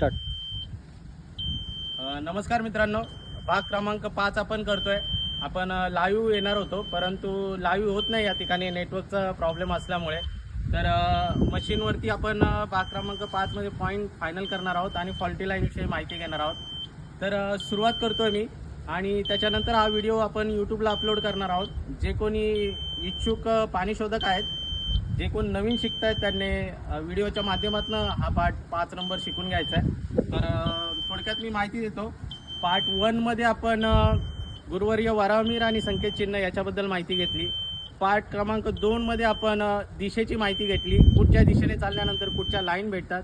Start. नमस्कार मित्रांनो, भाग क्रमांक 5 आपण करतोय. आपण लाईव्ह येणार होतो, परंतु लाईव्ह होत नाही या ठिकाणी नेटवर्कचा प्रॉब्लेम असल्यामुळे. तर मशीनवरती आपण भाग क्रमांक 5 मध्ये पॉईंट फायनल करणार आहोत आणि फॉल्टी लाईनविषयी माहिती घेणार आहोत. तर सुरुवात करतोय मी आणि त्याच्यानंतर हा व्हिडिओ आपण यूट्यूबला अपलोड करणार आहोत. जे कोणी इच्छुक पाणी शोधक आहेत, जे कोण नवीन शिकत आहेत, त्यांनी व्हिडिओच्या माध्यमातून हा पार्ट 5 नंबर शिकून घ्यायचा आहे. तर थोडक्यात मी माहिती देतो. पार्ट 1 मध्ये आपण गुरुवर्य वराहमिहीर आणि संकेत चिन्ह याच्याबद्दल माहिती घेतली. पार्ट क्रमांक 2 मध्ये आपण दिशेची माहिती घेतली, कुठच्या दिशेने चालल्यानंतर कुठच्या लाईन भेटतात.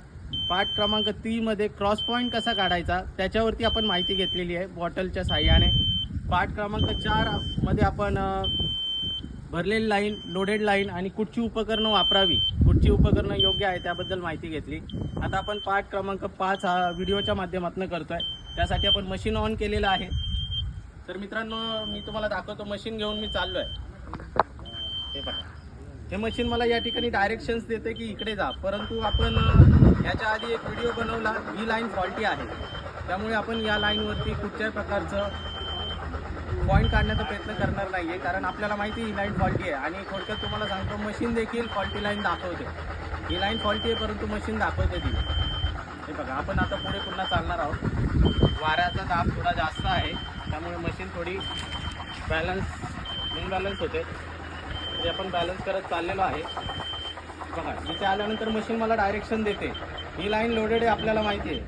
पार्ट क्रमांक 3 मध्ये क्रॉस पॉईंट कसा काढायचा त्याच्यावरती आपण माहिती घेतलेली आहे बॉटलच्या साह्याने. पार्ट क्रमांक 4 मध्ये आपण भरलेली लाईन, लोडेड लाईन आणि कुठची उपकरणं वापरावी, कुठची उपकरणं योग्य आहे त्याबद्दल माहिती घेतली. आता आपण पार्ट क्रमांक 5 हा व्हिडिओच्या माध्यमातून करतोय. त्यासाठी आपण मशीन ऑन केलेलं आहे. तर मित्रांनो, मी तुम्हाला दाखवतो. मशीन घेऊन मी चाललो आहे. हे बघा, हे मशीन मला या ठिकाणी डायरेक्शन्स देते की इकडे जा, परंतु आपण याच्या आधी एक व्हिडिओ बनवला. ही लाईन फॉल्टी आहे, त्यामुळे आपण या लाईनवरती कुठच्याही प्रकारचं पॉईंट काढण्याचा प्रयत्न करणार नाही आहे, कारण आपल्याला माहिती ही लाईन फॉल्टी आहे. आणि थोडक्यात तुम्हाला सांगतो, मशीन देखील फॉल्टी लाईन दाखवते. ही लाईन फॉल्टी आहे, परंतु मशीन दाखवते ती. हे बघा, आपण आता पुढे पुन्हा चालणार आहोत. वाऱ्याचा दाब थोडा जास्त आहे, त्यामुळे मशीन थोडी इनबॅलन्स होते. तरी आपण बॅलन्स करत चाललेलो आहे. बघा, इथे आल्यानंतर मशीन मला डायरेक्शन देते. ही लाईन लोडेड आहे, आपल्याला माहिती आहे.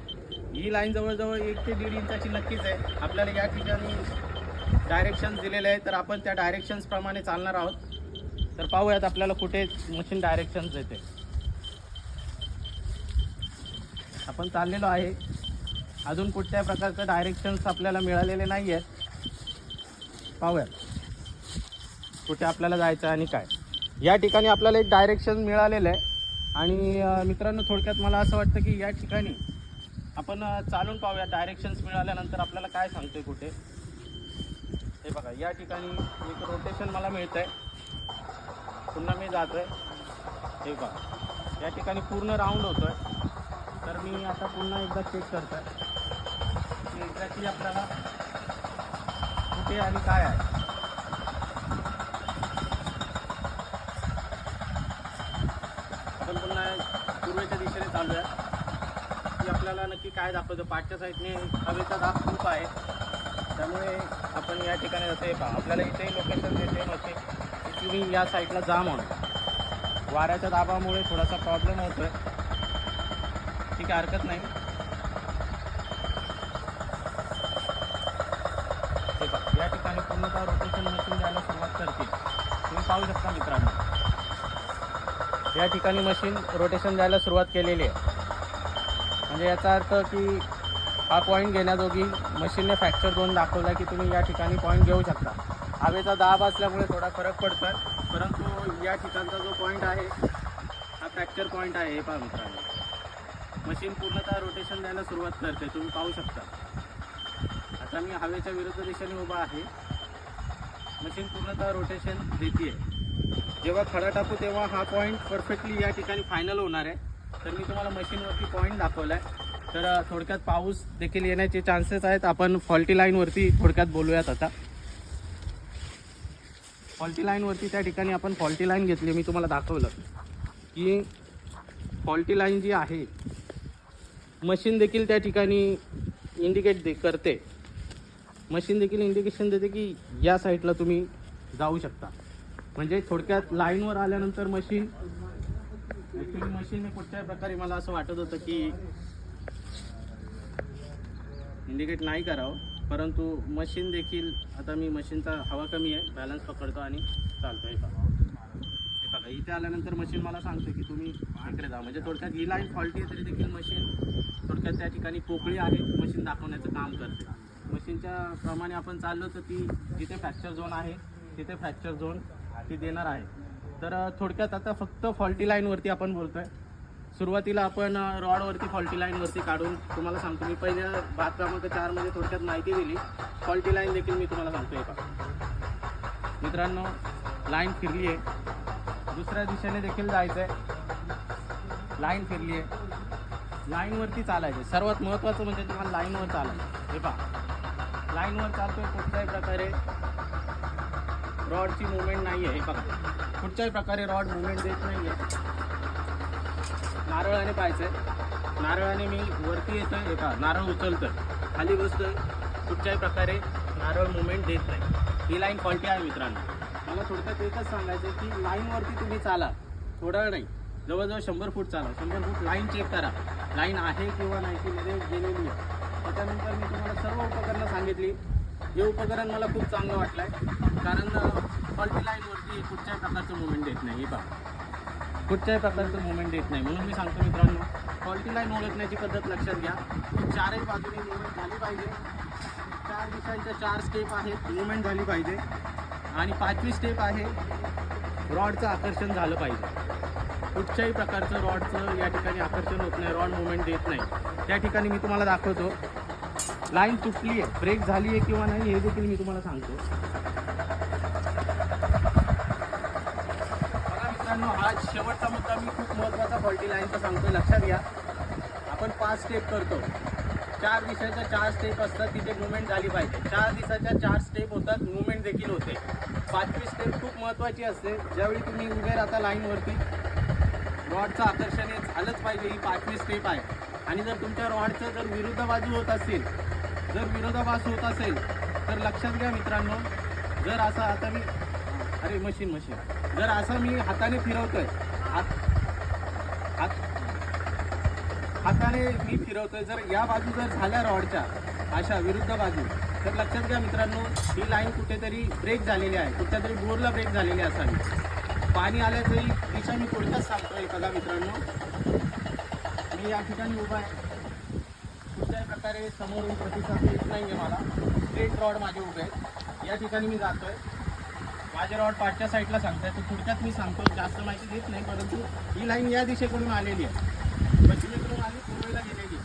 ही लाईन जवळजवळ 1 ते 1.5 इंचाची नक्कीच आहे. आपल्याला या ठिकाणी डायरेक्शन्स दिलेले आहे, तर आपण त्या डायरेक्शन्स प्रमाणे चालणार आहोत. तर पाहूयात आपल्याला कुठे मशीन डायरेक्शन्स देते. आपण चाललेलो आहे. अजून कुठल्याही प्रकारचं डायरेक्शन्स आपल्याला मिळालेले नाही आहेत. पाहूयात कुठे आपल्याला जायचं आणि काय. या ठिकाणी आपल्याला एक डायरेक्शन मिळालेलं आहे. आणि मित्रांनो, थोडक्यात मला असं वाटतं की या ठिकाणी आपण चालून पाहूया. डायरेक्शन्स मिळाल्यानंतर आपल्याला काय सांगतोय कुठे. हे बघा, या ठिकाणी एक रोटेशन मला मिळतं आहे. पुन्हा मी जातो आहे. हे बघा, या ठिकाणी पूर्ण राऊंड होतो आहे. तर मी आता पुन्हा एकदा चेक करतो आहे की एक्झॅक्टली आपल्याला कुठे आणि काय आहे. आपण पुन्हा पूर्वेच्या दिशेने चालू आहे की आपल्याला नक्की काय दाखवतं. पाठच्या साईडने हवेचा दाब खूप आहे, त्यामुळे आपण या ठिकाणी जाते. आपल्याला इथे लोकेशन देते मशीन की तुम्ही या साईडला जा म्हणून. वाऱ्याच्या दाबामुळे थोडासा प्रॉब्लेम होतो आहे. ठीक आहे, हरकत नाही. हे बघा, या ठिकाणी पूर्णतः रोटेशन मशीन द्यायला सुरुवात करते. तुम्ही पाहू शकता मित्रांनो, या ठिकाणी मशीन रोटेशन द्यायला सुरुवात केलेली आहे. म्हणजे याचा अर्थ की हा पॉईंट घेण्याजोगी मशीनने फ्रॅक्चर झोन दाखवला की तुम्ही या ठिकाणी पॉईंट घेऊ शकता. हवेचा दाब असल्यामुळे थोडा फरक पडतो आहे, परंतु या ठिकाणचा जो पॉईंट आहे हा फ्रॅक्चर पॉईंट आहे. हे पहा मित्रांनो, मशीन पूर्णतः रोटेशन द्यायला सुरुवात करते. तुम्ही पाहू शकता. आता मी हवेच्या विरुद्ध दिशेने उभा आहे. मशीन पूर्णतः रोटेशन देते. जेव्हा खडा टाकू तेव्हा हा पॉईंट परफेक्टली या ठिकाणी फायनल होणार आहे. तर मी तुम्हाला मशीनवरती पॉईंट दाखवला आहे. तर थोडक्यात पाऊस देखील येण्याचे चान्सेस आहेत. आपण फॉल्टी लाईनवरती थोडक्यात बोलूयात आता. फॉल्टी लाईनवरती त्या ठिकाणी आपण फॉल्टी लाईन घेतली. मी तुम्हाला दाखवलं की फॉल्टी लाईन जी आहे, मशीन देखील त्या ठिकाणी इंडिकेट करते. मशीन देखील इंडिकेशन देते की या साईडला तुम्ही जाऊ शकता. म्हणजे थोडक्यात लाईनवर आल्यानंतर मशीन ॲक्च्युली मशीनने कुठच्याही प्रकारे मला असं वाटत होतं की इंडिकेट नाही करावं, परंतु मशीन देखील, आता मी मशीनचा हवा कमी आहे, बॅलन्स पकडतो आणि चालतो. हे बघा, इथे आल्यानंतर मशीन मला सांगते की तुम्ही इकडे जा. म्हणजे थोडक्यात ही लाईन फॉल्टी आहे तरी देखील मशीन थोडक्यात त्या ठिकाणी पोकळी आहे, मशीन दाखवण्याचं काम करते. मशीनच्या प्रमाणे आपण चाललो तर ती जिथे फ्रॅक्चर झोन आहे तिथे फ्रॅक्चर झोन ती देणार आहे. तर थोडक्यात आता फक्त फॉल्टी लाईनवरती आपण बोलतो आहे. सुरुवातीला आपण रॉडवरती फॉल्टी लाईनवरती काढून तुम्हाला सांगतो. मी पहिल्या भाग क्रमांक 4 मध्ये थोडक्यात माहिती दिली. फॉल्टी लाईन देखील मी तुम्हाला सांगतो. आहे का मित्रांनो, लाईन फिरली आहे. 2ऱ्या दिशेने देखील जायचं आहे. लाईन फिरली आहे. लाईनवरती चालायचं. सर्वात महत्त्वाचं म्हणजे तुम्हाला लाईनवर चालायचं. हे पहा, लाईनवर चालतोय, कुठल्याही प्रकारे रॉडची मुवमेंट नाही आहे. हे बघा, कुठच्याही प्रकारे रॉड मुवमेंट देत नाही आहे. नारळाने पाहायचं आहे, नारळाने मी वरती येतो आहे. हे पहा, नारळ उचलतोय, खाली बसतोय, कुठच्याही प्रकारे नारळ मुवमेंट देत नाही. ही लाईन फॉल्टी आहे मित्रांनो. मला थोडक्यात एकच सांगायचं आहे की लाईनवरती तुम्ही चाला, थोडा वेळ नाही, जवळजवळ 100 फूट चाला. 100 फूट लाईन चेक करा, लाईन आहे किंवा नाही की मध्ये गेलेली आहे. त्याच्यानंतर मी तुम्हाला सर्व उपकरणं सांगितली. हे उपकरण मला खूप चांगलं वाटलं आहे, कारण फॉल्टी लाईनवरती कुठच्याही प्रकारचं मुवमेंट देत नाही. हे पहा, कुठच्याही प्रकारचं मुवमेंट देत नाही. म्हणून मी सांगतो मित्रांनो, फॉल्टी लाईन ओळखण्याची पद्धत लक्षात घ्या. चारही बाजूने मुवमेंट झाली पाहिजे. 4 दिशांच्या 4 स्टेप आहेत, मुवमेंट झाली पाहिजे. आणि 5वी स्टेप आहे, रॉडचं आकर्षण झालं पाहिजे. कुठच्याही प्रकारचं रॉडचं या ठिकाणी आकर्षण होत नाही, रॉड मुवमेंट देत नाही. त्या ठिकाणी मी तुम्हाला दाखवतो, लाईन तुटली आहे, ब्रेक झाली आहे किंवा नाही हे देखील मी तुम्हाला सांगतो. बघा मित्रांनो, हा शेवटचा मुद्दा मी खूप महत्त्वाचा फॉल्टी लाईनचा सांगतोय, लक्षात घ्या. आपण 5 स्टेप करतो, 4 दिशाच्या 4 स्टेप असतात, तिथे मुवमेंट झाली पाहिजे. 4 दिशाच्या 4 स्टेप होतात, मुवमेंट देखील होते. 5वी स्टेप खूप महत्त्वाची असते. ज्यावेळी तुम्ही उभे राहता लाईनवरती, रॉडचं आकर्षण हे झालंच पाहिजे. ही 5वी स्टेप आहे. आणि जर तुमच्या रॉडचं जर विरुद्ध बाजू होत असेल, जर विरोधाभास होत असेल तर लक्षात घ्या मित्रांनो, जर असा आता मी मशीन जर असं मी हाताने फिरवतोय, हाताने मी फिरवतोय, जर या बाजू जर झाल्या रॉडच्या अशा विरुद्ध बाजू, तर लक्षात घ्या मित्रांनो, ही लाईन कुठेतरी ब्रेक झालेली आहे, कुठच्या तरी बोरला ब्रेक झालेली असावी. पाणी आल्याचंही दिशा मी थोडक्यात सांगतोय. बघा मित्रांनो, मी या ठिकाणी उभा आहे, कुठल्याही प्रकारे समोरून प्रतिसाद येत नाही आहे मला. स्ट्रेट रॉड माझे उभे आहेत, या ठिकाणी मी जातोय. माझे रॉड पाठच्या साईडला सांगताय, तर थोडक्यात मी सांगतो, जास्त माहिती देत नाही. परंतु ही लाईन या दिशेकडून आलेली आहे, पश्चिमेकडून आली, पूर्वेला गेलेली आहे.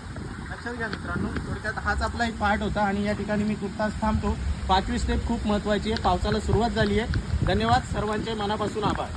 लक्षात घ्या मित्रांनो, थोडक्यात हाच आपला एक पार्ट होता. आणि या ठिकाणी मी तुर्तास थांबतो. 5वी स्टेप खूप महत्त्वाची आहे. पावसाला सुरुवात झाली आहे. धन्यवाद, सर्वांचे मनापासून आभार.